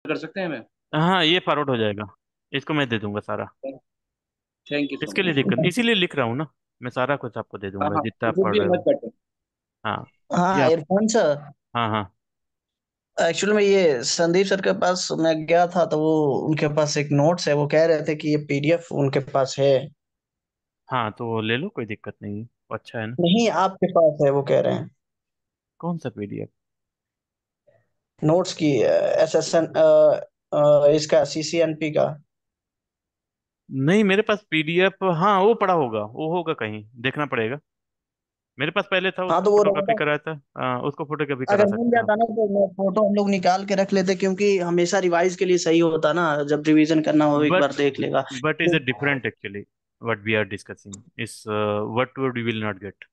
कर सकते हैं हमें? हाँ, ये फॉरवर्ड हो जाएगा। इसको मैं दे दूंगा सारा। थैंक यू सो इसके लिए मच। दिक्कत, इसीलिए लिख रहा हूँ ना। मैं सारा कुछ आपको दे हाँ दूंगा हाँ, जितना इट आप वुड पढ़ बी रहे मच हो। बेटर। हाँ। ये हाँ आप। इरफान सर, हाँ हाँ। एक्चुअली में ये संदीप सर के पास मैं गया था तो वो उनके पास एक नोट्स है, वो कह रहे थे कि ये पीडीएफ उनके पास है। हाँ, तो ले लो, कोई दिक्कत नहीं है, वो अच्छा है ना। नहीं आपके पास है वो कह रहे हैं, कौन सा पीडीएफ? नोट्स की, एसएसएन, इसका सीसीएनपी का। नहीं, मेरे पास पीडीएफ, हाँ वो पड़ा होगा, वो होगा कहीं, देखना पड़ेगा। मेरे पास पहले था, हाँ उसको तो वो फोटो कॉपी रहेगा, कराया था। उसको फोटो कॉपी करा अगर मिल सकते हैं आप। जाता ना तो मैं फोटो हम लोग निकाल के रख लेते, क्योंकि हमेशा रिवाइज के लिए सही होता ना, जब रिवीजन करना हो एक बट बार देख लेगा। but is a different actually. What we are discussing is what word you will not get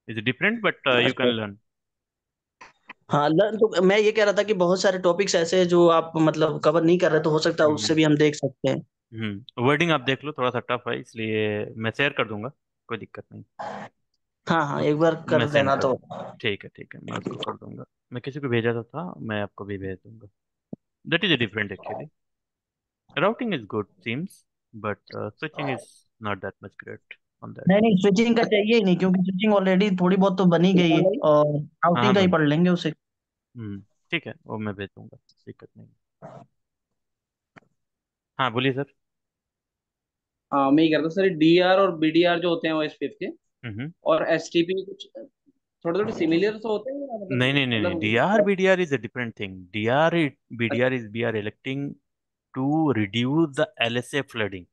is different, but you can अच्छा। learn. हाँ लर्न तो मैं ये कह रहा था कि बहुत सारे टॉपिक्स ऐसे हैं जो आप मतलब कवर नहीं कर रहे, तो हो सकता है उससे हम्म। भी हम देख सकते हैं। वर्डिंग आप देख लो, थोड़ा सा टफ है, इसलिए मैं शेयर कर दूंगा। कोई दिक्कत नहीं। हाँ हाँ एक बार मैं कर सेंड देना कर तो। दूँ। ठीक है, मैं उसको कर दूंगा। मैं किसी को भेजा था, मैं आपको भी भेज दूंगा। That is a different actually. Routing is good seems, but switching is not that much great on that. नहीं नहीं, स्विचिंग का चाहिए ही नहीं, क्योंकि स्विचिंग ऑलरेडी थोड़ी बहुत तो बनी गई है, इरफान भाई। और हाँ हाँ आउटिंग का ही भाई। पढ़ लेंगे उसे। ठीक है, वो मैं भेज दूंगा। दिक्कत नहीं। हाँ, बोलिए सर। हाँ, मैं ये कह रहा था सर, डीआर और बीडीआर जो होते हैं ओएसपीएफ के, हम्म। और एसटीपी कुछ थोड़े थोड़े सिमिलर तो होते हैं या नहीं नहीं नहीं नहीं, डीआर मतलब। BDR is a different thing. DR BDR is we are electing to reduce the LSA flooding.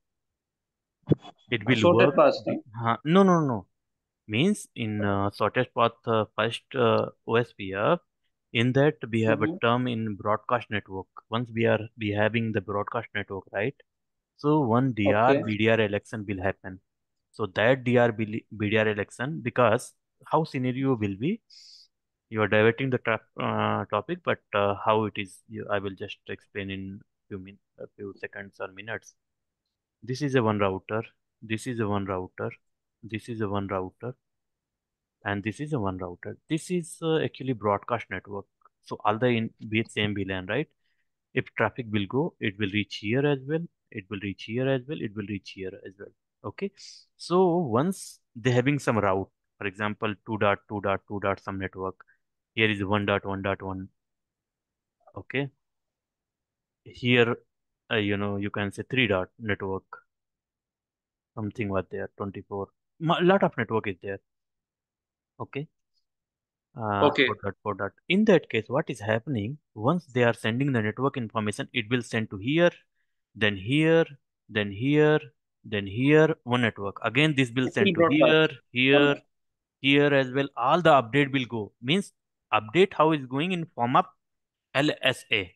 It will shortage work. पास था। हाँ, no no no, means in shortest path, first OSPF, in that we have a hmm. term in broadcast network. Once we having the broadcast network, right? So one DR okay. BDR election will happen. So that DR BDR election, because how scenario will be, you are diverting the topic, but how it is, I will just explain in a few seconds or minutes. This is a one router. This is a one router. This is a one router, and this is a one router. This is actually broadcast network. So all the in with same VLAN, right? If traffic will go, it will reach here as well. It will reach here as well. It will reach here as well. Okay. So once they having some route, for example, 2.2.2. Some network. Here is 1.1.1. Okay. Here, you can say 3 dot network. Something was there. 24. Lot of network is there. Okay. Okay. For that. In that case, what is happening? Once they are sending the network information, it will send to here, then here, then here, then here, one network. Again, this will full send to here, broadcast. here, here as well. All the update will go. Means update how is going in form of LSA.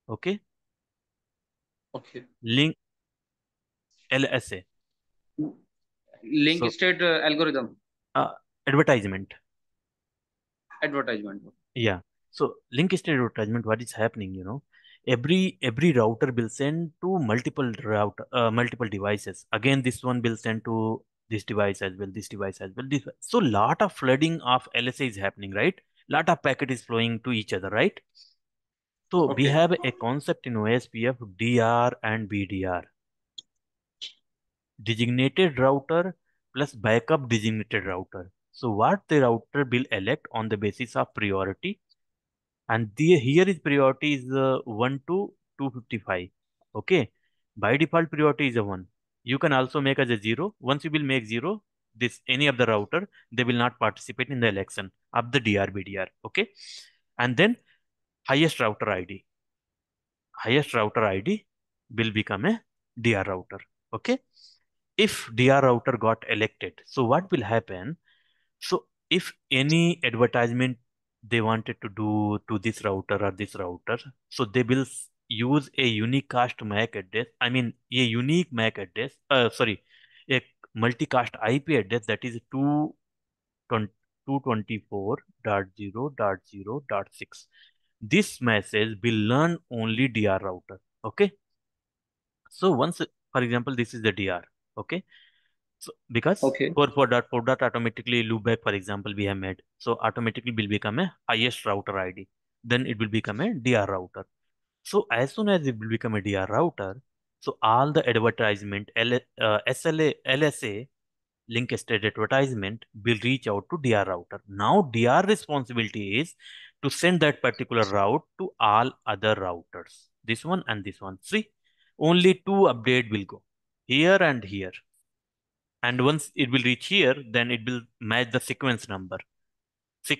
Okay, okay. link LSA. Link So state algorithm. uh, advertisement. Advertisement. Yeah. So link state advertisement, what is happening, every router will send to multiple devices. Again, this one will send to this device as well, this device as well. So lot of flooding of LSA is happening, right? Lot of packet is flowing to each other, right? So we okay. have a concept in OSPF, DR and BDR, designated router plus backup designated router. So what the router will elect on the basis of priority, and here is priority is 1 to 255. Okay, by default priority is a 1. You can also make as a 0. Once you will make 0, this any of the router, they will not participate in the election of the DRBDR. Okay, and then highest router ID, highest router ID will become a DR router. Okay, if DR router got elected, so what will happen? So if any advertisement they wanted to do to this router or this router, so they will use a unicast MAC address. I mean, a unique MAC address. Sorry, a multicast IP address, that is 224.0.0.6. This message will learn only DR router. Okay. So once, for example, this is the DR. Okay. So because okay. 4.4 dot automatically loopback, for example, we have made. So automatically will become a highest router ID. Then it will become a DR router. So as soon as it will become a DR router, so all the advertisement, SLA, LSA, link state advertisement will reach out to DR router. Now DR responsibility is to send that particular route to all other routers. This one and this one. See, only two update will go here and here. And once it will reach here, then it will match the sequence number. For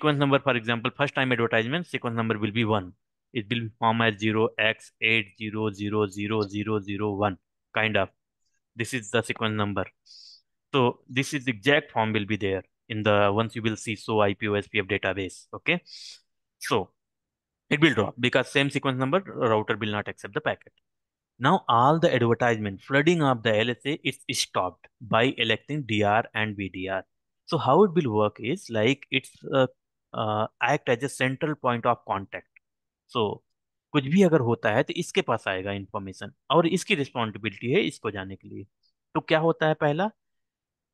example, first time advertisement sequence number will be 1. It will be form as 0x80000001, kind of. This is the sequence number. So this is the exact form will be there in the once you will see so IPOSPF database. Okay, so it will drop because same sequence number router will not accept the packet. Now all the advertisement flooding of the LSA is stopped by electing DR and BDR. So how it will work is like act as a central point of contact. So कुछ भी अगर होता है तो इसके पास आएगा information और इसकी रिस्पॉन्सिबिलिटी है इसको जाने के लिए। तो क्या होता है पहला,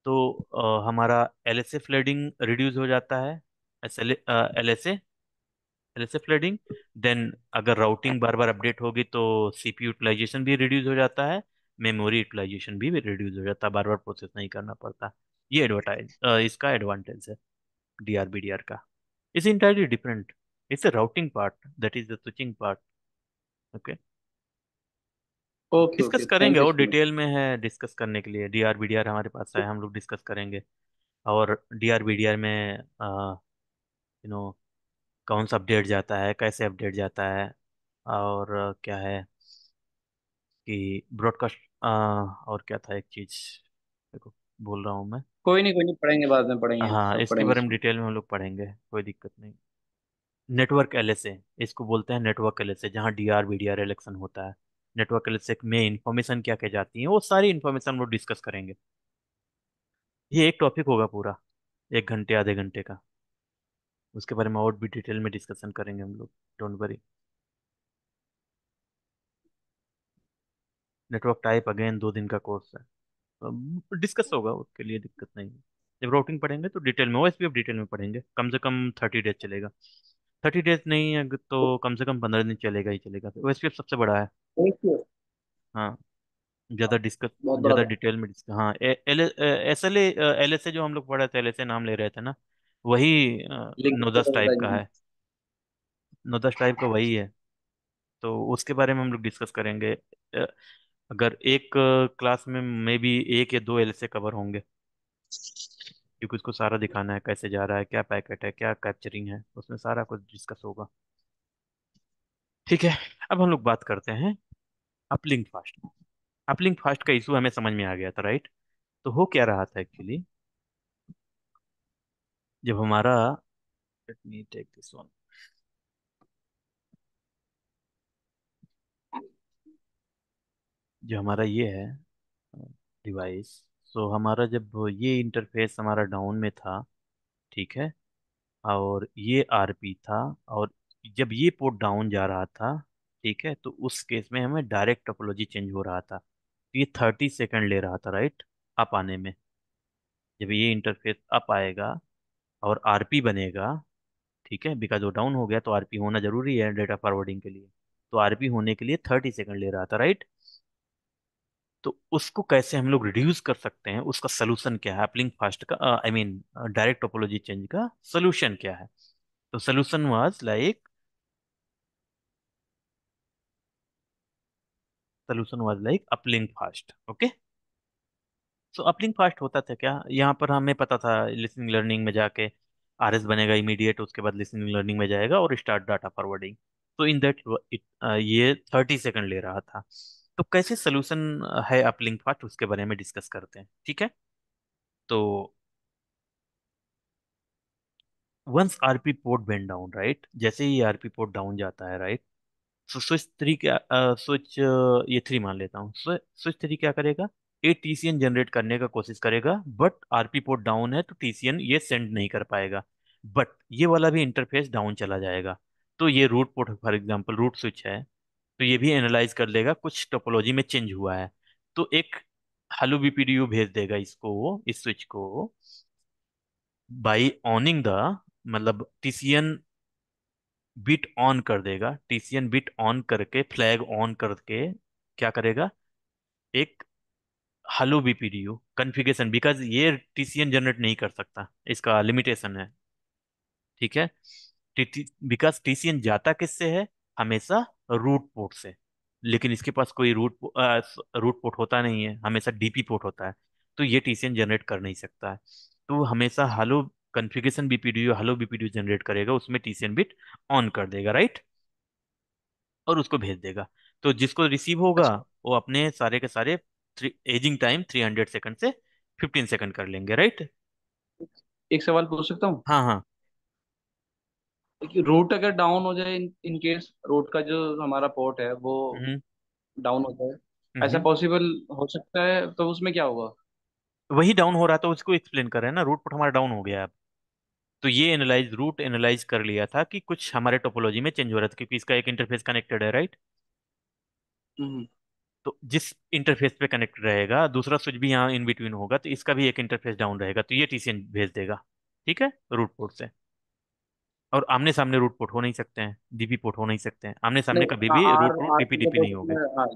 तो हमारा LSA फ्लडिंग रिड्यूस हो जाता है। S L L S A flooding. Then अगर राउटिंग बार बार अपडेट होगी तो CPU यूटिलाइजेशन भी रिड्यूस हो जाता है, मेमोरी यूटिलाइजेशन भी रिड्यूस हो जाता है, बार बार प्रोसेस नहीं करना पड़ता। ये इसका एडवांटेज है DRBDR का। It's entirely different. It's a routing part, that is the switching part. Okay, okay discuss okay, करेंगे थैंक यू और सो मच। डिटेल में है डिस्कस करने के लिए। DRBDR हमारे पास है, हम लोग डिस्कस करेंगे। और DRBDR में कौन सा अपडेट जाता है, कैसे अपडेट जाता है, और क्या है कि ब्रॉडकास्ट, और क्या था एक चीज, देखो बोल रहा हूँ मैं। कोई नहीं, पढ़ेंगे, बाद में पढ़ेंगे, हाँ, सब इसके पढ़ेंगे बारे में इसमें। डिटेल में हम लोग पढ़ेंगे, कोई दिक्कत नहीं। नेटवर्क LSA, इसको बोलते हैं नेटवर्क LSA, जहाँ DRBDR इलेक्शन होता है। नेटवर्क LSA में इंफॉर्मेशन क्या क्या जाती है वो सारी इंफॉर्मेशन हम लोग डिस्कस करेंगे। ये एक टॉपिक होगा पूरा 1 घंटे आधे घंटे का। उसके बारे में और भी डिटेल में डिस्कशन करेंगे हम लोग, don't worry. Network type again 2 दिन का कोर्स है, डिस्कस होगा, उसके लिए दिक्कत नहीं है। जब राउटिंग पढ़ेंगे तो डिटेल में, OSPF डिटेल में पढ़ेंगे। कम से कम 30 डेज चलेगा। 30 डेज नहीं तो कम से कम 15 दिन चलेगा ही चलेगा। OSPF सबसे बड़ा है। Thank you. हाँ, ज़्यादा डिस्कस, बहुत बड़ा ज़्यादा था। डिटेल में डिस्कस। हाँ, SLA, LSA जो हम लोग पढ़े थे, LSA नाम ले रहे थे ना, वही लिंक नोदस टाइप का एडवर्टाइजमेंट। है। नोदस टाइप का वही है। तो उसके बारे में हम लोग डिस्कस करेंगे। अगर एक क्लास में मे बी 1 या 2 LSA कवर होंगे, क्योंकि उसको सारा दिखाना है कैसे जा रहा है, क्या पैकेट है, क्या कैप्चरिंग है, उसमें सारा कुछ डिस्कस होगा। ठीक है, अब हम लोग बात करते हैं अपलिंक फास्ट। अपलिंक फास्ट का इशू हमें समझ में आ गया था, राइट? तो हो क्या रहा था एक्चुअली, जब हमारा, let me take this one, जो हमारा ये है डिवाइस, सो हमारा जब ये इंटरफेस हमारा डाउन में था, ठीक है, और ये RP था, और जब ये पोर्ट डाउन जा रहा था, ठीक है, तो उस केस में हमें डायरेक्ट टोपोलॉजी चेंज हो रहा था। तो ये 30 सेकंड ले रहा था, राइट, अप आने में। जब ये इंटरफेस अप आएगा और RP बनेगा, ठीक है, बिकॉज वो डाउन हो गया तो RP होना जरूरी है डेटा फॉरवर्डिंग के लिए। तो RP होने के लिए 30 सेकंड ले रहा था, राइट। तो उसको कैसे हम लोग रिड्यूस कर सकते हैं, उसका सोल्यूशन क्या है, अपलिंक फास्ट का, I mean direct topology change का सोल्यूशन क्या है? तो solution was like, uplink fast. Okay, so uplink fast होता था क्या, यहाँ पर हमें पता था लिसनिंग लर्निंग में जाके RS बनेगा इमीडिएट, उसके बाद लिसनिंग लर्निंग में जाएगा और स्टार्ट डाटा फॉरवर्डिंग। तो इन दैट ये 30 सेकंड ले रहा था। तो कैसे सोल्यूशन है अपलिंक फास्ट, उसके बारे में डिस्कस करते हैं, ठीक है। तो once RP port went down, right, जैसे ही RP पोर्ट डाउन जाता है, राइट, तो स्विच 3 क्या, स्विच ये 3 मान लेता हूँ, स्विच 3 क्या करेगा, ये TCN जनरेट करने का कोशिश करेगा, बट RP पोर्ट डाउन है तो TCN ये सेंड नहीं कर पाएगा। बट ये वाला भी इंटरफेस डाउन चला जाएगा। तो ये root port, for example root switch है, तो ये भी एनालाइज कर लेगा कुछ टोपोलॉजी में चेंज हुआ है, तो एक हेलो BPDU भेज देगा इसको, इस स्विच को, बाई ऑनिंग द, मतलब TCN बिट ऑन कर देगा, टीसीएन बिट ऑन करके, फ्लैग ऑन करके क्या करेगा, एक हेलो बीपीडीयू कॉन्फ़िगरेशन, बिकॉज ये टीसीएन जनरेट नहीं कर सकता, इसका लिमिटेशन है। ठीक है, बिकॉज टीसीएन जाता किससे है, हमेशा रूट पोर्ट से, लेकिन इसके पास कोई रूट पोर्ट होता नहीं है, हमेशा डीपी पोर्ट होता है, तो ये टीसीएन जनरेट कर नहीं सकता है। तो हमेशा hello configuration BPDU hello BPDU generate करेगा, उसमें टीसीएन बिट ऑन कर देगा, राइट, और उसको भेज देगा। तो जिसको रिसीव होगा अच्छा, वो अपने सारे के सारे एजिंग टाइम 300 सेकंड से 15 सेकंड कर लेंगे, राइट। एक सवाल पूछ सकता हूँ? हाँ हाँ। रूट अगर डाउन हो जाए, इन केस रूट का जो हमारा पोर्ट है वो हम्म डाउन हो जाए, ऐसा हम्म। पॉसिबल हो सकता है, तो उसमें क्या होगा? वही डाउन हो रहा था, उसको एक्सप्लेन कर रहे हैं ना, रूट पोर्ट हमारा डाउन हो गया है अब। तो ये एनालाइज रूट एनालाइज कर लिया था कि कुछ हमारे टोपोलॉजी में चेंज हो रहा था, क्योंकि इसका एक इंटरफेस कनेक्टेड है, राइट। हम्म। तो जिस इंटरफेस पे कनेक्ट रहेगा, दूसरा स्विच भी यहाँ इन बिटवीन होगा, तो इसका भी एक इंटरफेस डाउन रहेगा, तो ये टीसीएन भेज देगा। ठीक है, रूट पोर्ट से। और आमने सामने रूट पोर्ट हो नहीं सकते हैं, डीपी पोर्ट हो नहीं सकते हैं, आमने सामने नहीं, कभी हाँ, भी R root root R DP P DP नहीं सपोर्ट होंगे। में, हाँ।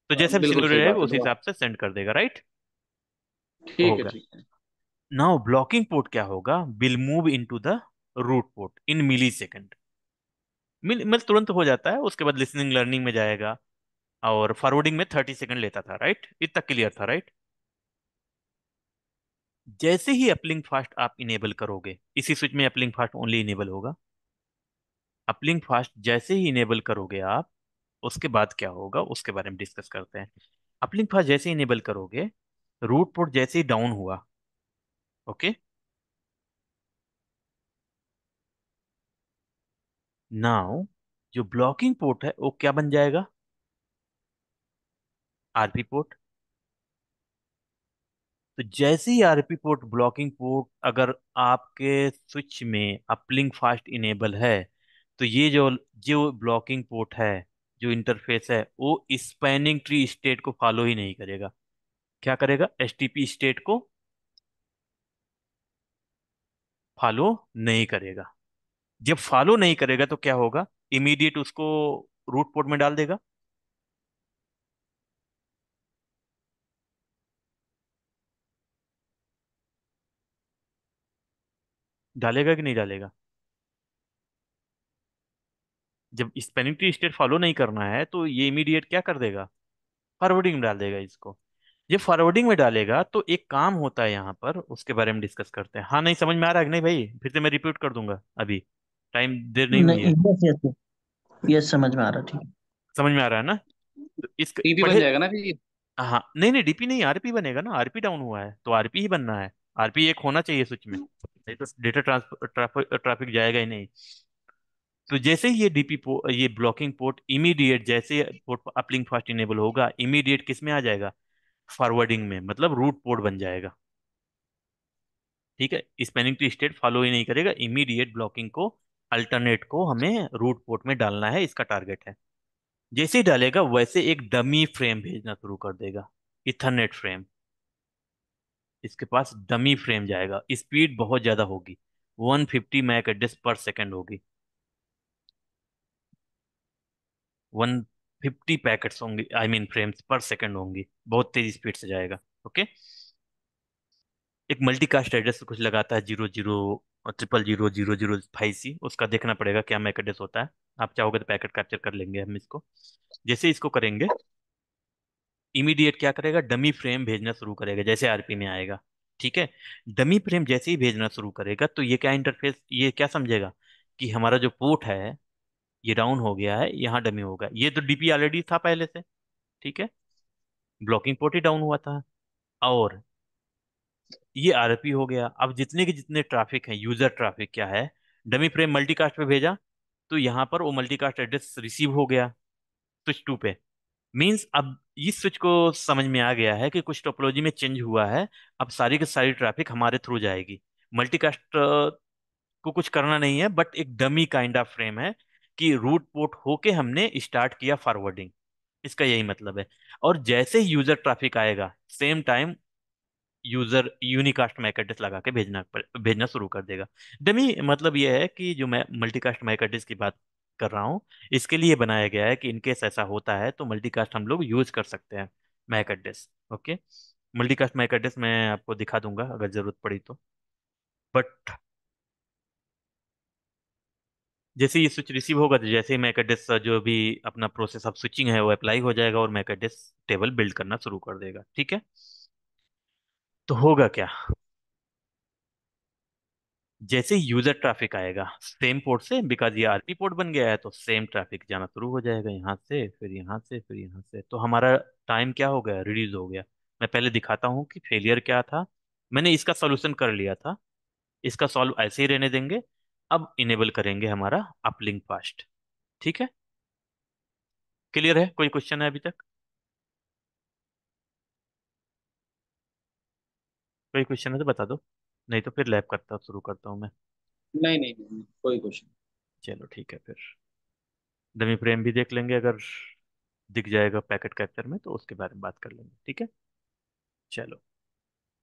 तो जैसा भी बिल्कुल सिनेरियो सही रहेगा बात है, उस तो हिसाब से सेंड कर देगा, राइट। ठीक है, होगा। ठीक है। नाउ ब्लॉकिंग पोर्ट क्या होगा, will move into the root port in millisecond. मतलब तुरंत हो जाता है, उसके बाद लिसनिंग लर्निंग में जाएगा, और फॉरवर्डिंग में 30 सेकंड लेता था, राइट, इतना क्लियर था, राइट। जैसे ही अपलिंक फास्ट आप इनेबल करोगे, इसी स्विच में अपलिंक फास्ट ओनली इनेबल होगा। अपलिंक फास्ट जैसे ही इनेबल करोगे आप, उसके बाद क्या होगा उसके बारे में डिस्कस करते हैं। अपलिंक फास्ट जैसे ही इनेबल करोगे, रूट पोर्ट जैसे ही डाउन हुआ, ओके, नाउ जो ब्लॉकिंग पोर्ट है वो क्या बन जाएगा, आरपी पोर्ट। तो जैसे ही आरपी पोर्ट ब्लॉकिंग पोर्ट अगर आपके स्विच में अपलिंक फास्ट इनेबल है, तो ये जो जो ब्लॉकिंग पोर्ट है, जो इंटरफेस है, वो स्पैनिंग ट्री स्टेट को फॉलो ही नहीं करेगा। क्या करेगा, एसटीपी स्टेट को फॉलो नहीं करेगा। जब फॉलो नहीं करेगा तो क्या होगा, इमीडिएट उसको रूट पोर्ट में डाल देगा। डालेगा कि नहीं डालेगा। जब स्पैनिंग ट्री स्टेट फॉलो नहीं करना है तो ये इमीडिएट क्या कर देगा, फॉरवर्डिंग में डाल देगा इसको। ये फॉरवर्डिंग में डालेगा तो एक काम होता है यहाँ पर, उसके बारे में डिस्कस करते हैं। हाँ, नहीं समझ में आ रहा है कि नहीं भाई, फिर से मैं रिपीट कर दूंगा अभी, टाइम देर नहीं हुई नहीं, है। Yes yes. यस, समझ में आ रहा, ठीक है। समझ में आ रहा है ना। तो इस टीपी बन पढ़े। जाएगा ना फिर? हाँ, नहीं नहीं, डीपी नहीं, आरपी बनेगा ना, आरपी डाउन हुआ है तो आरपी ही बनना है। आरपी एक होना चाहिए स्विच में, नहीं तो डेटा ट्रांसफर ट्रैफिक जाएगा ही नहीं। तो जैसे ही ये ये ब्लॉकिंग पोर्ट इमीडिएट, जैसे पोर्ट अपलिंक फास्ट इनेबल होगा, इमीडिएट किस में आ जाएगा, फॉरवर्डिंग में, मतलब रूट पोर्ट बन जाएगा। ठीक है, स्पैनिंग ट्री स्टेट फॉलो ही नहीं करेगा, इमीडिएट ब्लॉकिंग को, अल्टरनेट को हमें रूट पोर्ट में डालना है, इसका टारगेट है। जैसे ही डालेगा वैसे एक डमी फ्रेम भेजना शुरू कर देगा, इथरनेट फ्रेम। इसके पास डमी फ्रेम जाएगा, स्पीड बहुत ज्यादा होगी, 150 मैक एड्रेस पर सेकेंड होगी, 150 पैकेट्स होंगे, आई मीन फ्रेम्स पर सेकेंड होंगी, बहुत तेज स्पीड से जाएगा। ओके। एक मल्टीकास्ट एड्रेस कुछ लगाता है, 00 00005C, उसका देखना पड़ेगा क्या मैक एड्रेस होता है। आप चाहोगे तो पैकेट कैप्चर कर लेंगे हम इसको। जैसे इसको करेंगे, इमीडिएट क्या करेगा, डमी फ्रेम भेजना शुरू करेगा, जैसे आरपी में आएगा। ठीक है, डमी फ्रेम जैसे ही भेजना शुरू करेगा तो ये क्या इंटरफेस, ये क्या समझेगा कि हमारा जो पोर्ट है ये डाउन हो गया है, यहाँ डमी होगा, ये तो डीपी ऑलरेडी था पहले से। ठीक है, ब्लॉकिंग पोर्ट ही डाउन हुआ था, और ये आरपी हो गया। अब जितने के जितने ट्रैफिक है, यूजर ट्रैफिक क्या है, डमी फ्रेम मल्टीकास्ट पे भेजा, तो यहाँ पर वो मल्टीकास्ट एड्रेस रिसीव हो गया स्विच 2 पे। मींस अब इस स्विच को समझ में आ गया है कि कुछ टोपोलॉजी में चेंज हुआ है, अब सारी की सारी ट्रैफिक हमारे थ्रू जाएगी। मल्टीकास्ट को कुछ करना नहीं है, बट एक डमी काइंड ऑफ फ्रेम है कि रूट पोर्ट होके हमने स्टार्ट किया फॉरवर्डिंग, इसका यही मतलब है। और जैसे ही यूजर ट्रैफिक आएगा, same time user unicast MAC address लगा के भेजना शुरू कर देगा। डमी मतलब ये है कि जो मैं मल्टीकास्ट मैक एड्रेस की बात कर रहा हूँ, इसके लिए बनाया गया है कि इनकेस ऐसा होता है तो मल्टीकास्ट हम लोग यूज कर सकते हैं MAC address. Okay, multicast MAC address मैं आपको दिखा दूंगा अगर जरूरत पड़ी तो। बट जैसे ये स्विच रिसीव होगा तो जैसे ही मैक एड्रेस जो भी अपना प्रोसेस ऑफ स्विचिंग है वो अप्लाई हो जाएगा और मैक एड्रेस टेबल बिल्ड करना शुरू कर देगा। ठीक है, तो होगा क्या, जैसे यूजर ट्रैफिक आएगा सेम पोर्ट से, बिकॉज ये आरपी पोर्ट बन गया है, तो सेम ट्रैफिक जाना शुरू हो जाएगा, यहाँ से फिर यहाँ से फिर यहाँ से, तो हमारा टाइम क्या हो गया, रिड्यूस हो गया। मैं पहले दिखाता हूँ कि फेलियर क्या था। मैंने इसका सॉल्यूशन कर लिया था, इसका सॉल्व ऐसे ही रहने देंगे। अब इनेबल करेंगे हमारा अपलिंक फास्ट। ठीक है, क्लियर है, कोई क्वेश्चन है अभी तक? कोई क्वेश्चन है तो बता दो, नहीं तो फिर लैब करता शुरू करता हूँ मैं। नहीं नहीं नहीं, नहीं, कोई क्वेश्चन। चलो ठीक है, फिर डमी फ्रेम भी देख लेंगे, अगर दिख जाएगा पैकेट कैप्चर में तो उसके बारे में बात कर लेंगे। ठीक है, चलो।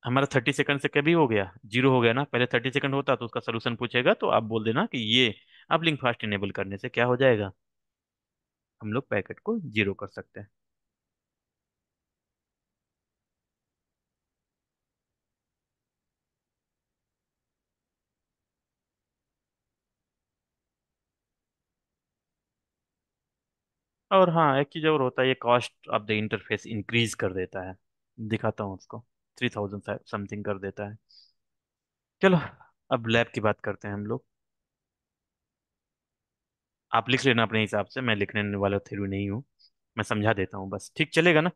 हमारा 30 सेकंड से कभी हो गया, जीरो हो गया ना। पहले 30 सेकंड होता तो उसका सोल्यूशन पूछेगा तो आप बोल देना कि ये अब लिंक फास्ट इनेबल करने से क्या हो जाएगा, हम लोग पैकेट को जीरो कर सकते हैं। और हाँ, एक चीज और होता है, ये cost of the interface increase कर देता है। दिखाता हूँ उसको, 3000 समथिंग कर देता है। चलो, अब लैब की बात करते हैं हम लोग। आप लिख लेना अपने हिसाब से, मैं लिखने वाला थ्योरी नहीं हूँ, मैं समझा देता हूँ बस, ठीक चलेगा ना?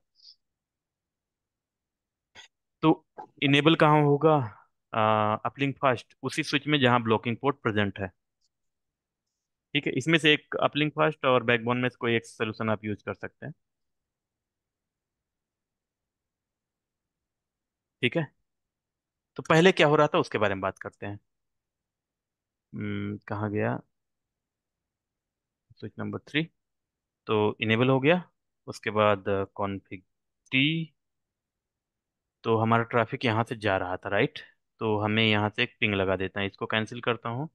तो इनेबल कहाँ होगा अपलिंक फास्ट, उसी स्विच में जहाँ ब्लॉकिंग पोर्ट प्रेजेंट है। ठीक है, इसमें से एक अपलिंक फास्ट और बैकबोन में से कोई एक सोल्यूशन आप यूज कर सकते हैं। ठीक है, तो पहले क्या हो रहा था उसके बारे में बात करते हैं। कहाँ गया, स्विच नंबर 3, तो इनेबल हो गया। उसके बाद कॉन्फ़िग टी, तो हमारा ट्रैफिक यहाँ से जा रहा था, राइट? तो हमें यहाँ से एक पिंग लगा देता है, इसको कैंसिल करता हूँ।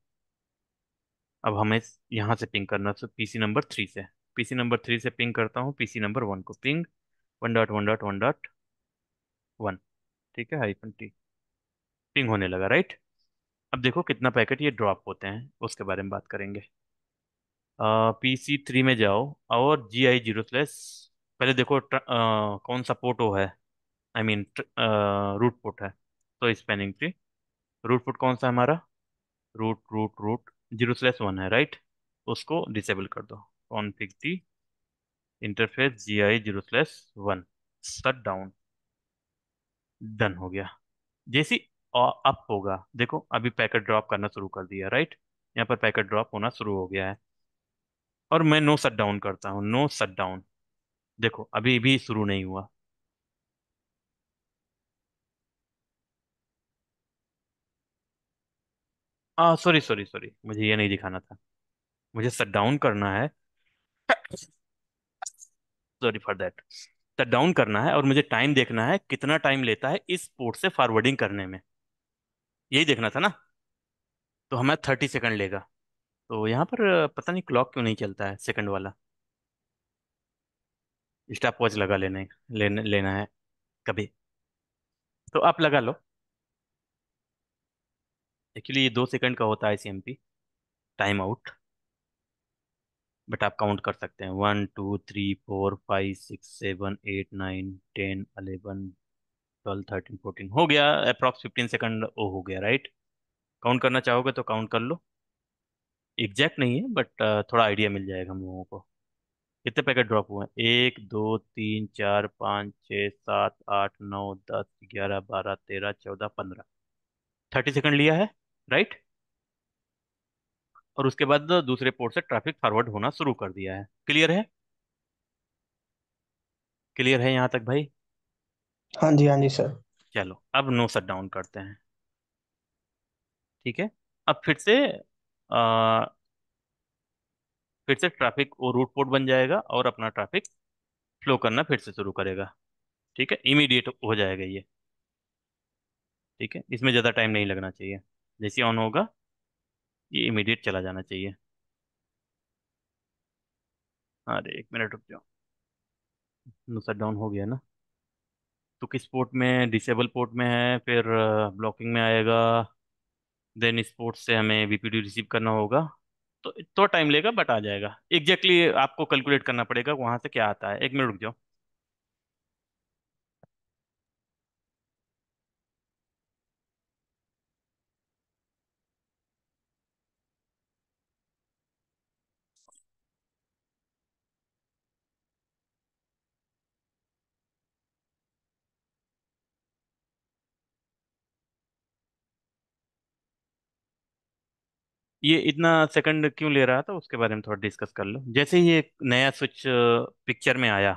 अब हमें यहाँ से पिंग करना है पीसी नंबर 3 से, पीसी नंबर 3 से पिंग करता हूँ पीसी नंबर 1 को, पिंग 1.1.1.1। ठीक है, -t पिंग होने लगा, राइट? अब देखो कितना पैकेट ये ड्रॉप होते हैं उसके बारे में बात करेंगे। PC 3 में जाओ और GI 0/, पहले देखो कौन सा पोर्ट वो है, आई मीन रूट पोर्ट है, तो स्पैनिंग ट्री रूट पोर्ट कौन सा है हमारा, रूट रूट रूट 0/1 है, राइट? उसको डिसेबल कर दो, config T interface GI 0/1 shut down, done हो गया। जैसे अप होगा, देखो अभी पैकेट ड्रॉप करना शुरू कर दिया, राइट? यहाँ पर पैकेट ड्रॉप होना शुरू हो गया है, और मैं नो शट डाउन करता हूँ, नो शट डाउन, देखो अभी भी शुरू नहीं हुआ। सॉरी सॉरी सॉरी, मुझे ये नहीं दिखाना था, मुझे शट डाउन करना है। Sorry for that, shut down करना है और मुझे टाइम देखना है कितना टाइम लेता है इस पोर्ट से फॉरवर्डिंग करने में, यही देखना था ना। तो हमें 30 सेकंड लेगा। तो यहाँ पर पता नहीं क्लॉक क्यों नहीं चलता है सेकंड वाला, स्टॉप वॉच लगा लेना है कभी, तो आप लगा लो। एक्चुअली ये 2 सेकंड का होता है CMP टाइम आउट, बट आप काउंट कर सकते हैं, 1 2 3 4 5 6 7 8 9 10 11 12 13 14 हो गया, अप्रॉक्स 15 सेकंड वो हो गया, राइट? काउंट करना चाहोगे तो काउंट कर लो, एग्जैक्ट नहीं है बट थोड़ा आइडिया मिल जाएगा हम लोगों को। कितने पैकेट ड्रॉप हुए हैं, 1 2 3 4 5 6 7 8 9 10 11 12 13 14 15, 30 सेकंड लिया है, राइट? और उसके बाद दूसरे पोर्ट से ट्रैफिक फॉरवर्ड होना शुरू कर दिया है। क्लियर है, क्लियर है यहाँ तक भाई? हाँ जी सर। चलो अब नो शट डाउन करते हैं। ठीक है, अब फिर से ट्रैफिक वो रूट पोर्ट बन जाएगा और अपना ट्रैफिक फ्लो करना फिर से शुरू करेगा। ठीक है, इमीडिएट हो जाएगा ये। ठीक है, इसमें ज़्यादा टाइम नहीं लगना चाहिए, जैसे ऑन होगा ये इमीडिएट चला जाना चाहिए। अरे 1 मिनट रुक जाओ। शट डाउन हो गया ना। तो किस पोर्ट में, डिसेबल पोर्ट में है, फिर ब्लॉकिंग में आएगा, देन इस पोर्ट से हमें वीपीडी रिसीव करना होगा। तो टाइम लेगा बट आ जाएगा एग्जैक्टली आपको कैलकुलेट करना पड़ेगा वहां से क्या आता है। 1 मिनट रुक जाओ। ये इतना सेकंड क्यों ले रहा था उसके बारे में थोड़ा डिस्कस कर लो। जैसे ही एक नया स्विच पिक्चर में आया,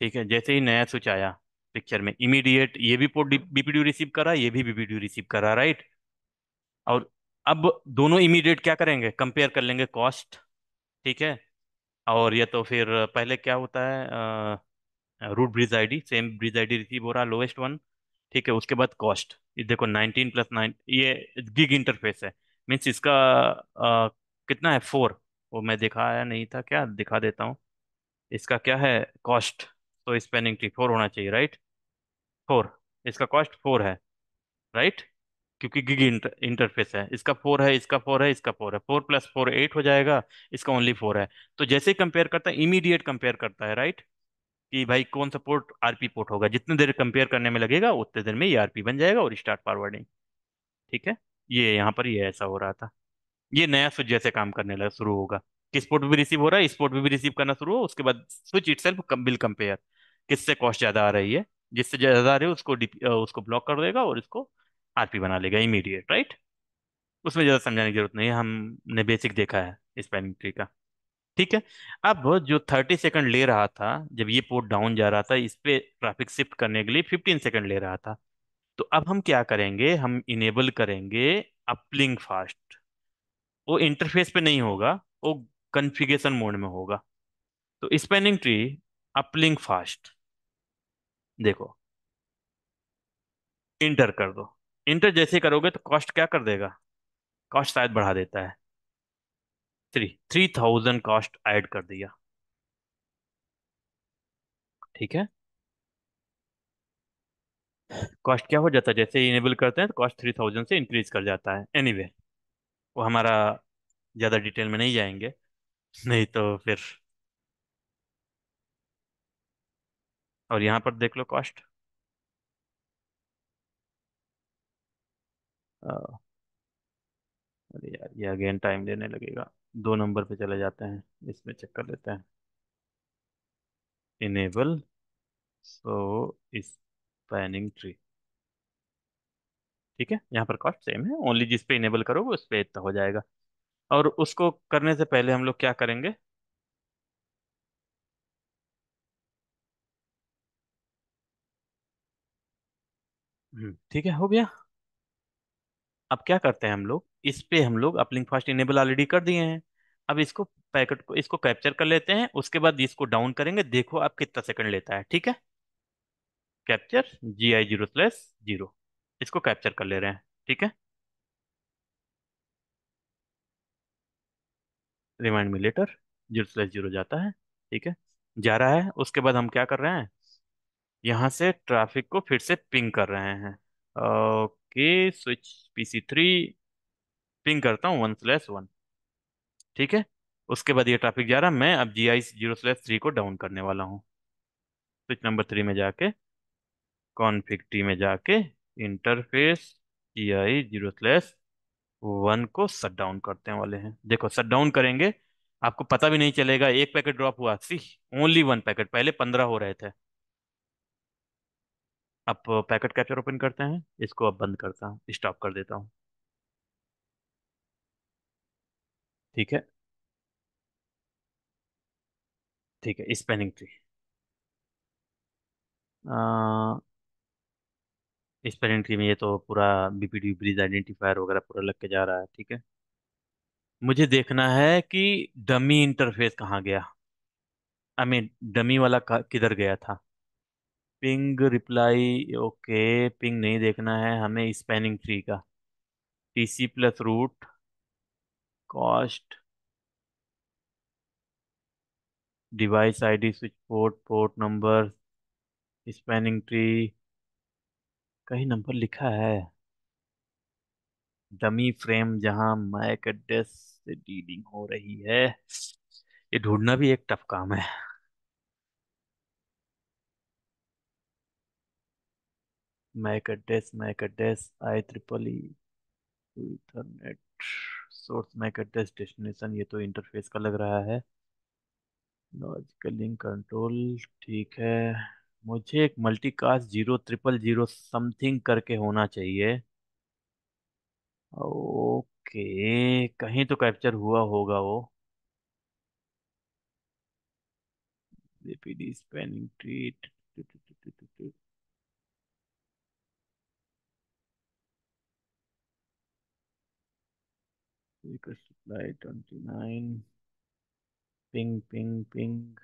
ठीक है, जैसे ही नया स्विच आया पिक्चर में, इमीडिएट ये भी पोर्ट बीपीडीयू रिसीव करा, ये भी बीपीडीयू रिसीव करा, राइट। और अब दोनों इमीडिएट क्या करेंगे, कंपेयर कर लेंगे कॉस्ट, ठीक है। और या तो फिर पहले क्या होता है, root bridge ID, same bridge ID receive हो रहा लोएस्ट वन, ठीक है। उसके बाद कॉस्ट, ये देखो 19+9, ये गिग इंटरफेस है, मीन्स इसका कितना है, 4। वो मैं दिखाया नहीं था क्या, दिखा देता हूँ। इसका क्या है कॉस्ट, तो स्पेनिंग ट्री 4 होना चाहिए, राइट। 4, इसका कॉस्ट 4 है, राइट। क्योंकि गिग इंटरफेस है, इसका 4 है, इसका 4 है, इसका 4 है, 4+4 8 हो जाएगा, इसका ओनली 4 है। तो जैसे ही कंपेयर करता है, इमीडिएट कंपेयर करता है, राइट, कि भाई कौन सा पोर्ट आरपी पोर्ट होगा, जितने देर कंपेयर करने में लगेगा उतने देर में ये आरपी बन जाएगा और स्टार्ट फॉरवर्डिंग, ठीक है। ये यहाँ पर ये ऐसा हो रहा था। ये नया स्विच जैसे काम करने लगा शुरू होगा, किस पोर्ट पे भी रिसीव हो रहा है, इस पोर्ट पे भी रिसीव करना शुरू हो, उसके बाद स्विच इटसेल्फ बिल कंपेयर, किससे कॉस्ट ज्यादा आ रही है, जिससे ज्यादा आ रही है उसको उसको ब्लॉक कर देगा और इसको आरपी बना लेगा इमीडिएट, राइट। उसमें ज्यादा समझाने की जरूरत नहीं है, हमने बेसिक देखा है स्पैनिंग ट्री का, ठीक है। अब जो 30 सेकंड ले रहा था जब ये पोर्ट डाउन जा रहा था, इस पे ट्रैफिक शिफ्ट करने के लिए 15 सेकंड ले रहा था। तो अब हम क्या करेंगे, हम इनेबल करेंगे अपलिंक फास्ट। वो इंटरफेस पे नहीं होगा, वो कॉन्फ़िगरेशन मोड में होगा। तो स्पैनिंग ट्री अपलिंक फास्ट, देखो, इंटर कर दो। इंटर जैसे ही करोगे तो कॉस्ट क्या कर देगा, कॉस्ट शायद बढ़ा देता है। 3000 कॉस्ट ऐड कर दिया, ठीक है। कॉस्ट क्या हो जाता है, जैसे इनेबल करते हैं तो कॉस्ट 3000 से इंक्रीज कर जाता है। एनीवे वो हमारा, ज़्यादा डिटेल में नहीं जाएंगे, नहीं तो फिर। और यहाँ पर देख लो कॉस्ट, अरे यार ये अगेन टाइम लेने लगेगा। 2 नंबर पे चले जाते हैं, इसमें चेक कर लेते हैं। इनेबल, सो स्पैनिंग ट्री, ठीक है। यहाँ पर कॉस्ट सेम है, ओनली जिस पे इनेबल करोगे उस पे इतना हो जाएगा। और उसको करने से पहले हम लोग क्या करेंगे, ठीक है, हो गया। अब क्या करते हैं हम लोग, इस पे हम लोग अपलिंक फास्ट इनेबल ऑलरेडी कर दिए हैं। अब इसको, पैकेट को इसको कैप्चर कर लेते हैं, उसके बाद इसको डाउन करेंगे, देखो आप कितना सेकंड लेता है, ठीक है। कैप्चर GI0/0, इसको कैप्चर कर ले रहे हैं, ठीक है। रिमाइंड मी लेटर, 0/0 जाता है, ठीक है, जा रहा है। उसके बाद हम क्या कर रहे हैं, यहाँ से ट्रैफिक को फिर से पिंग कर रहे हैं। ओके, स्विच PC3, पिंग करता हूँ 1/1, ठीक है। उसके बाद ये ट्रैफिक जा रहा, मैं अब GI0/3 को डाउन करने वाला हूँ। स्विच नंबर 3 में जाके, कॉन्फ़िग टी में जाके, इंटरफेस GI0/1 को शट डाउन करते हैं वाले हैं। देखो शट डाउन करेंगे, आपको पता भी नहीं चलेगा, एक पैकेट ड्रॉप हुआ, सी, ओनली 1 पैकेट, पहले 15 हो रहे थे। अब पैकेट कैप्चर ओपन करते हैं, इसको अब बंद करता हूँ, स्टॉप कर देता हूँ, ठीक है। ठीक है, स्पेनिंग ट्री, स्पेलिंग ट्री में ये तो पूरा बीपीडी ब्रिज आइडेंटिफायर वगैरह पूरा लग के जा रहा है, ठीक है। मुझे देखना है कि डमी इंटरफेस कहाँ गया, आई मीन डमी वाला किधर गया था। पिंग रिप्लाई, ओके, पिंग नहीं देखना है हमें, स्पेनिंग ट्री का TC+रूट cost, device ID, switch port, port number, spanning tree, कहीं नंबर लिखा है। डमी फ्रेम जहां मैक एड्रेस से डीलिंग हो रही है, ये ढूंढना भी एक टफ काम है। MAC address I triple E Ethernet, source MAC address, destination, ये तो इंटरफेस का लग रहा है। लॉजिकल लिंक कंट्रोल, ठीक है। मुझे एक मल्टीकास्ट 0 0 0 0 समथिंग करके होना चाहिए। ओके, कहीं तो कैप्चर हुआ होगा वो। APD spanning tree, supply 29, ping ping ping,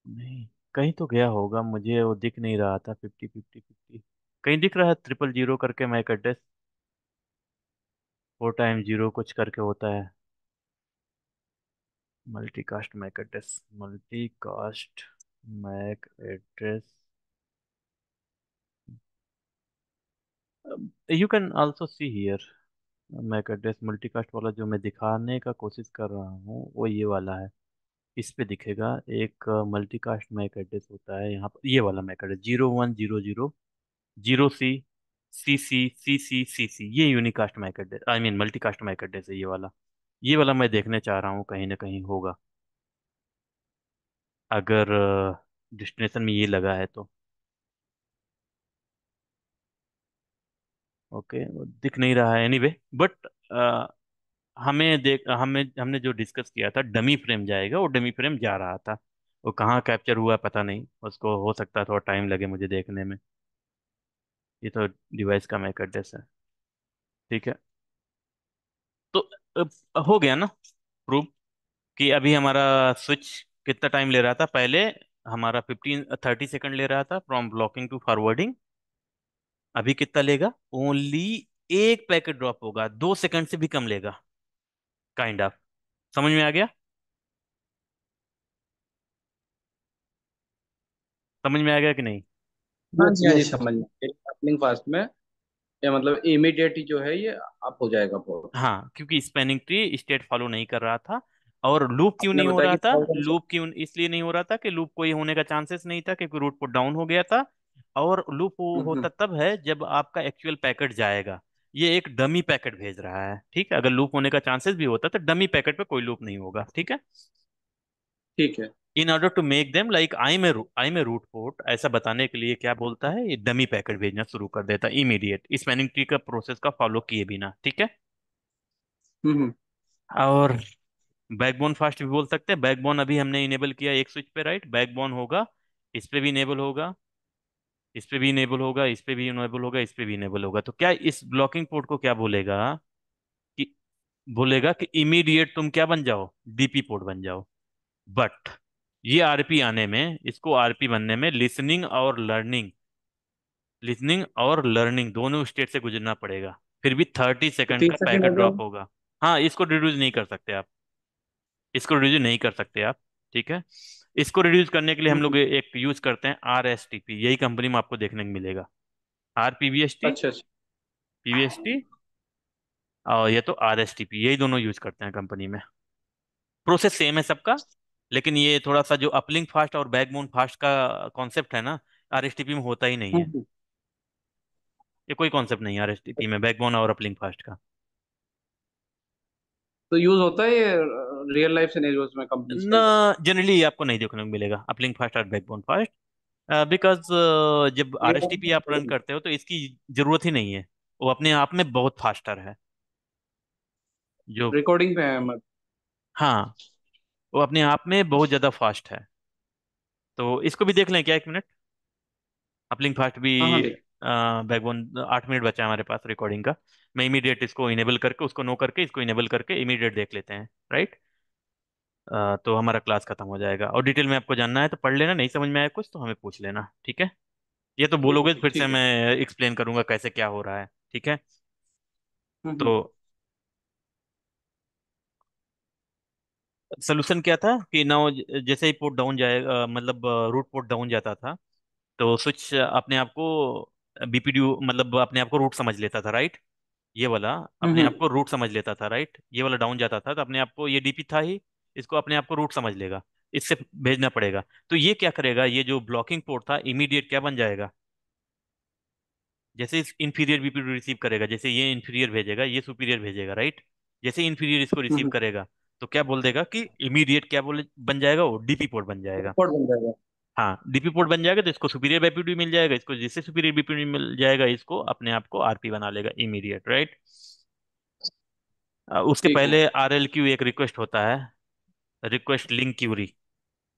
नहीं, कहीं तो गया होगा, मुझे वो दिख नहीं रहा था। 50 50 50 कहीं दिख रहा है 0 0 0 करके मैक एड्रेस, 4 टाइम 0 कुछ करके होता है। Multicast MAC address, multicast MAC address, you can also see here. MAC address multicast वाला जो मैं दिखाने का कोशिश कर रहा हूँ वो ये वाला है। इस पे दिखेगा एक मल्टीकास्ट मैक एड्रेस होता है यहाँ पर, ये वाला मैक एड्रेस 0 1 0 0 0 सी, सी सी, ये unicast MAC address, I mean multicast MAC address है ये वाला। ये वाला मैं देखने चाह रहा हूँ, कहीं ना कहीं होगा, अगर डेस्टिनेशन में ये लगा है तो। ओके, दिख नहीं रहा है एनीवे, बट हमें देख हमें हमने जो डिस्कस किया था डमी फ्रेम जाएगा, वो डमी फ्रेम जा रहा था। वो कहाँ कैप्चर हुआ पता नहीं, उसको हो सकता है थोड़ा टाइम लगे मुझे देखने में। ये तो डिवाइस का मैक एड्रेस है, ठीक है। तो हो गया ना प्रूव कि अभी हमारा स्विच कितना टाइम ले रहा था पहले। हमारा 15 30 सेकंड ले रहा था फ्रॉम ब्लॉकिंग टू फॉरवर्डिंग। अभी कितना लेगा? ओनली एक पैकेट ड्रॉप होगा, 2 सेकंड से भी कम लेगा, काइंड ऑफ। समझ में आ गया? समझ में आ गया कि नहीं? हाँ जी यस सर। समझ में, हैपनिंग फास्ट में ये मतलब इमीडिएट ही जो है ये अप हो जाएगा बहुत। हाँ, क्योंकि स्पैनिंग ट्री स्टेट फॉलो नहीं कर रहा था। और लूप क्यों आपने नहीं हो बताया रहा कि था? 1000 लूप क्यों इसलिए नहीं हो रहा था कि लूप कोई होने का चांसेस नहीं था, क्योंकि रूट पुट डाउन हो गया था। और लूप होता तब है जब आपका एक्चुअल पैकेट जाएगा। ये एक डमी पैकेट भेज रहा है, ठीक है। अगर लूप होने का चांसेस भी होता तो डमी पैकेट पे कोई लूप नहीं होगा, ठीक है। ठीक है। In order to make them like I mean root port, ऐसा बताने के लिए क्या बोलता है, ये डमी पैकेट भेजना शुरू कर देता है इमीडिएट, स्पैनिंग ट्री का प्रोसेस का फॉलो किए बिना, ठीक है। हम्म। और बैकबोन फास्ट भी बोल सकते हैं। बैकबोन अभी हमने इनेबल किया एक स्विच पे, राइट। बैकबोन होगा, इस पे भी इनेबल होगा, इस पे भी इनेबल होगा, इस पे भी इनेबल होगा, इस पे भी इनेबल होगा। तो क्या इस ब्लॉकिंग पोर्ट को क्या बोलेगा कि, बोलेगा कि इमीडिएट तुम क्या बन जाओ, डीपी पोर्ट बन जाओ। बट ये आरपी आने में, इसको आरपी बनने में लिसनिंग और लर्निंग दोनों स्टेट से गुजरना पड़ेगा। फिर भी 30 सेकंड तो का 30 सेकंड पैकेट अगर। ड्रॉप होगा। हाँ, इसको रिड्यूस नहीं कर सकते आप, इसको रिड्यूस नहीं कर सकते आप, ठीक है। इसको रिड्यूस करने के लिए हम लोग हम्म। एक यूज करते हैं RSTP, यही कंपनी में आपको देखने को मिलेगा। RPVST, अच्छा अच्छा। PVST, और ये तो RSTP, यही दोनों यूज करते हैं कंपनी में। प्रोसेस सेम है सबका, लेकिन ये थोड़ा सा जो अपलिंक फास्ट और बैकबोन फास्ट का कॉन्सेप्ट है ना, RSTP में होता ही नहीं है। हम्म। ये कोई कॉन्सेप्ट नहीं है RSTP में बैकबोन और अपलिंक फास्ट का। तो यूज होता है ये रियल लाइफ सिनेरियोज में कंपनीज के ना, अंदर? जनरली आपको नहीं देखने को मिलेगा अपलिंक फास्ट और बैकबोन फास्ट, बिकॉज जब RSTP आप रन करते हो तो इसकी जरूरत ही नहीं है, वो अपने आप में बहुत फास्टर है। जो, रिकॉर्डिंग पे है मत। हाँ, वो अपने आप में बहुत ज्यादा फास्ट है। तो इसको भी देख लें क्या, 1 मिनट। अपलिंक फास्ट भी, हाँ हाँ देख। बैकबोन, 8 मिनट बचा है हमारे पास रिकॉर्डिंग का। मैं इमीडिएट इसको इनेबल करके, उसको नो करके, इसको इनेबल करके इमीडिएट देख लेते हैं, राइट। तो हमारा क्लास खत्म हो जाएगा। और डिटेल में आपको जानना है तो पढ़ लेना, नहीं समझ में आया कुछ तो हमें पूछ लेना, ठीक है। ये तो बोलोगे तो फिर से ठीक है। मैं एक्सप्लेन करूंगा कैसे क्या हो रहा है, ठीक है। तो हम्म। सोल्यूशन क्या था कि नाउ जैसे ही पोर्ट डाउन जाएगा, मतलब रूट पोर्ट डाउन जाता था, तो स्विच अपने आप को बीपीडीयू, मतलब अपने आप को रूट समझ लेता था, राइट। ये वाला अपने आप हम्म। को रूट समझ लेता था, राइट। ये वाला डाउन जाता था तो अपने आप को, ये डीपी था ही, इसको अपने आप को रूट समझ लेगा, इससे भेजना पड़ेगा। तो ये क्या करेगा, ये जो ब्लॉकिंग पोर्ट था इमीडिएट क्या बन जाएगा, जैसे इस इंफीरियर बीपीडीयू रिसीव करेगा, जैसे ये इंफीरियर भेजेगा, ये सुपीरियर भेजेगा, राइट। जैसे इंफीरियर इसको रिसीव हम्म। करेगा, तो क्या बोल देगा कि इमीडिएट क्या बोले बन जाएगा, वो डीपी पोर्ट बन जाएगा। पोर्ट बन जाएगा। हाँ, डीपी पोर्ट बन जाएगा, तो इसको सुपीरियर बीपीडीयू मिल जाएगा, इसको जिससे सुपीरियर बीपीडीयू मिल जाएगा, इसको अपने आप को आरपी बना लेगा इमीडिएट, राइट। उसके ठीक है। पहले आरएल क्यू एक रिक्वेस्ट होता है, रिक्वेस्ट लिंक क्यूरी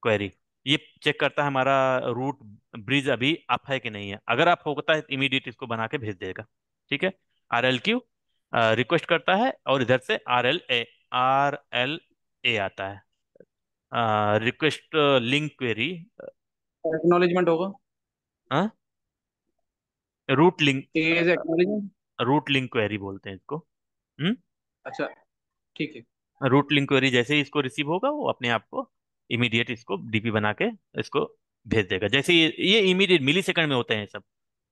क्वेरी। ये चेक करता है हमारा रूट ब्रिज अभी अप है कि नहीं है, अगर आप होता है इमीडिएट इसको बना के भेज देगा। ठीक है। आर एल क्यू रिक्वेस्ट करता है, और इधर से आर एल ए आता है, रिक्वेस्ट लिंक क्वेरी। एक्नॉलेजमेंट होगा। Root link, A is acknowledgement. Root link query बोलते हैं इसको। हम्म। अच्छा, ठीक है। रूट लिंक क्वेरी जैसे ही इसको रिसीव होगा, वो अपने आप को इमीडिएट इसको डीपी बना के इसको भेज देगा। जैसे ये इमीडिएट मिली सेकंड में होते हैं सब,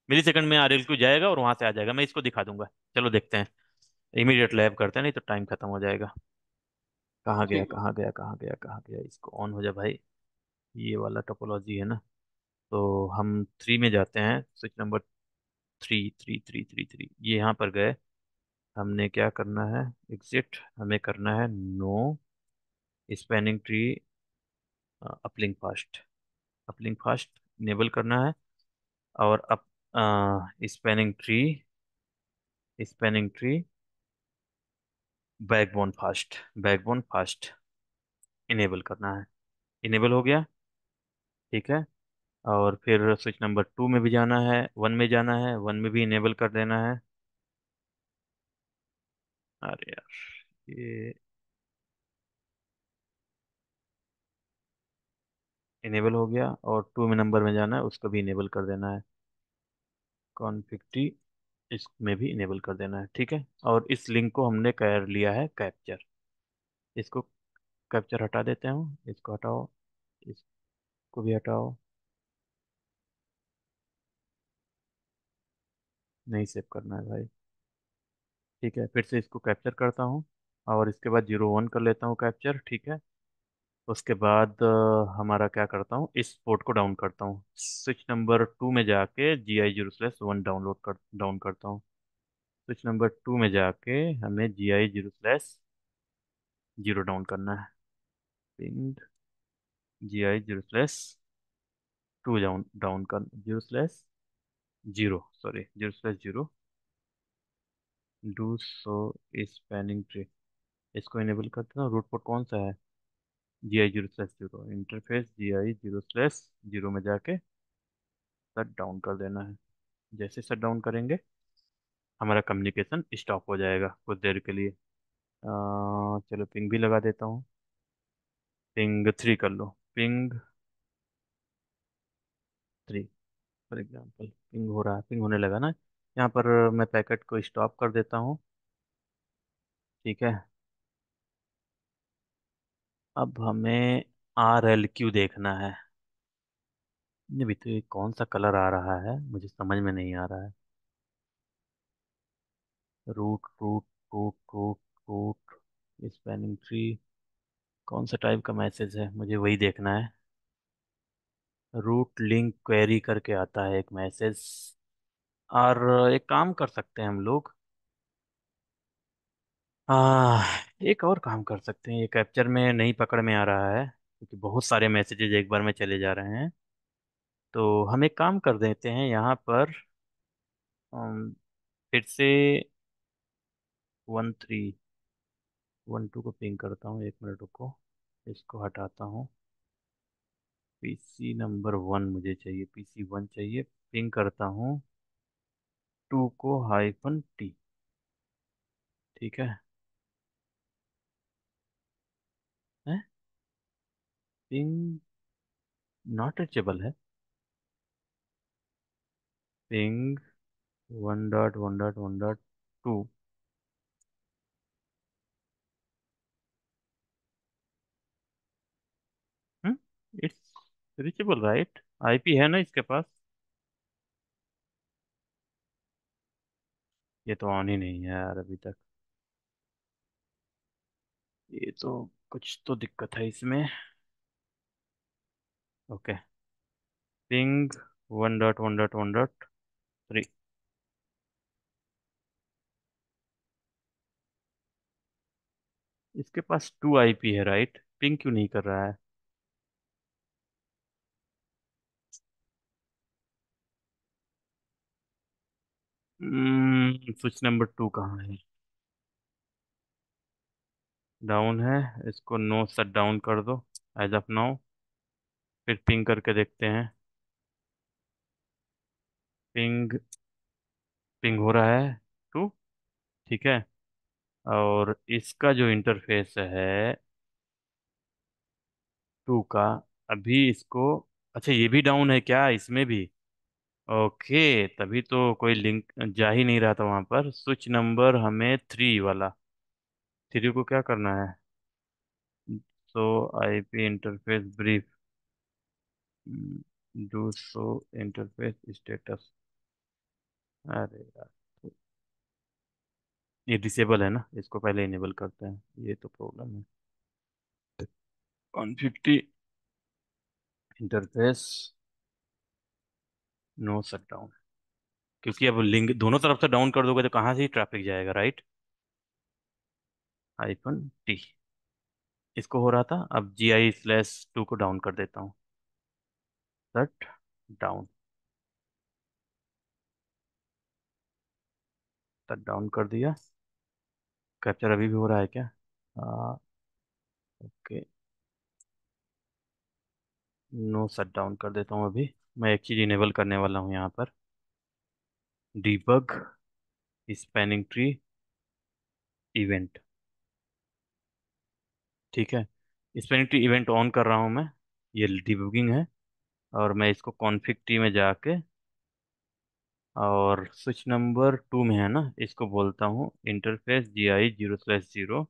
मिली सेकंड में आरएल क्यू जाएगा और वहां से आ जाएगा। मैं इसको दिखा दूंगा, चलो देखते हैं। इमीडिएट लैब करते हैं, नहीं तो टाइम खत्म हो जाएगा। कहाँ गया, ठीक है। कहाँ गया, कहाँ गया, कहाँ गया, इसको ऑन हो जा भाई। ये वाला टोपोलॉजी है ना। तो हम 3 में जाते हैं, स्विच नंबर 3 3 3 3 3, ये यहाँ पर गए। हमने क्या करना है, एग्जिट हमें करना है, no spanning tree uplink fast, uplink fast enable करना है। और up spanning tree, spanning tree backbone fast, backbone fast enable करना है। इनेबल हो गया। ठीक है। और फिर स्विच नंबर 2 में भी जाना है, 1 में जाना है, 1 में भी इनेबल कर देना है। अरे यार, ये इनेबल हो गया। और 2 में नंबर में जाना है, उसको भी इनेबल कर देना है। कॉन्फ़िग टी इसमें भी इनेबल कर देना है। ठीक है। और इस लिंक को हमने कर लिया है कैप्चर, इसको कैप्चर हटा देते हैं, इसको हटाओ, इसको भी हटाओ, नहीं सेव करना है भाई। ठीक है, फिर से इसको कैप्चर करता हूँ, और इसके बाद 01 कर लेता हूँ कैप्चर। ठीक है। उसके बाद हमारा क्या करता हूँ, इस पोर्ट को डाउन करता हूँ, स्विच नंबर 2 में जाके GI0/1 डाउन करता हूँ। स्विच नंबर 2 में जाके हमें GI0/0 डाउन करना है। पिंग GI0/2 डाउन, डाउन कर, 0/0, sorry, 0/0 do so spanning tree. इसको इनेबल करते हैं। रूट पोर्ट कौन सा है, GI0/0 इंटरफेस, GI0/0 में जाके शट डाउन कर देना है। जैसे शट डाउन करेंगे, हमारा कम्युनिकेशन स्टॉप हो जाएगा कुछ देर के लिए। चलो पिंग भी लगा देता हूँ, पिंग 3 कर लो, पिंग 3 फॉर एग्जाम्पल। पिंग हो रहा है, पिंग होने लगा ना। यहाँ पर मैं पैकेट को स्टॉप कर देता हूँ। ठीक है। अब हमें RLQ देखना है। नहीं भी, तो ये कौन सा कलर आ रहा है, मुझे समझ में नहीं आ रहा है। Root root root root root spanning tree, कौन सा टाइप का मैसेज है, मुझे वही देखना है। रूट लिंक क्वेरी करके आता है एक मैसेज। और एक काम कर सकते हैं हम लोग, आ, एक और काम कर सकते हैं, ये कैप्चर में नहीं पकड़ में आ रहा है क्योंकि बहुत सारे मैसेजेस एक बार में चले जा रहे हैं। तो हम एक काम कर देते हैं यहाँ पर, फिर से 1312 को पिंग करता हूँ, 1 मिनट रुको, इसको हटाता हूँ। PC नंबर 1 मुझे चाहिए, PC 1 चाहिए। पिंग करता हूँ 2 को -T। ठीक है। पिंग नॉट रीचेबल है। पिंग 1.1.1.2। रीचेबल राइट, आईपी है ना इसके पास। ये तो ऑन ही नहीं है यार अभी तक। ये तो कुछ तो दिक्कत है इसमें। Okay, ping 1.1.1.3। इसके पास 2 आईपी है राइट, पिंग क्यों नहीं कर रहा है? स्विच नंबर 2 कहाँ है? डाउन है, इसको नो शट डाउन कर दो एज ऑफ नाउ। फिर पिंग करके देखते हैं। पिंग, पिंग हो रहा है 2, ठीक है। और इसका जो इंटरफेस है 2 का, अभी इसको, अच्छा ये भी डाउन है क्या इसमें भी? ओके, तभी तो कोई लिंक जा ही नहीं रहा था वहां पर। स्विच नंबर हमें 3 वाला, 3 को क्या करना है? सो IP interface brief, do show interface status. अरे यार, ये डिसेबल है ना, इसको पहले इनेबल करते हैं, ये तो प्रॉब्लम है। 150 इंटरफेस नो शट डाउन, क्योंकि अब लिंक दोनों तरफ से डाउन कर दोगे तो कहाँ से ही ट्रैफिक जाएगा, राइट? -T इसको हो रहा था, अब GI/2 को डाउन कर देता हूँ। शट डाउन, शट डाउन कर दिया। कैप्चर अभी भी हो रहा है क्या? हाँ, ओके। नो शट डाउन कर देता हूँ अभी। मैं एक चीज़ इनेबल करने वाला हूँ यहाँ पर, डीबग स्पैनिंग ट्री इवेंट, ठीक है। स्पैनिंग ट्री इवेंट ऑन कर रहा हूँ मैं, ये डिबगिंग है। और मैं इसको कॉन्फ़िग टी में जाके, और स्विच नंबर 2 में है ना, इसको बोलता हूँ इंटरफेस GI 0/0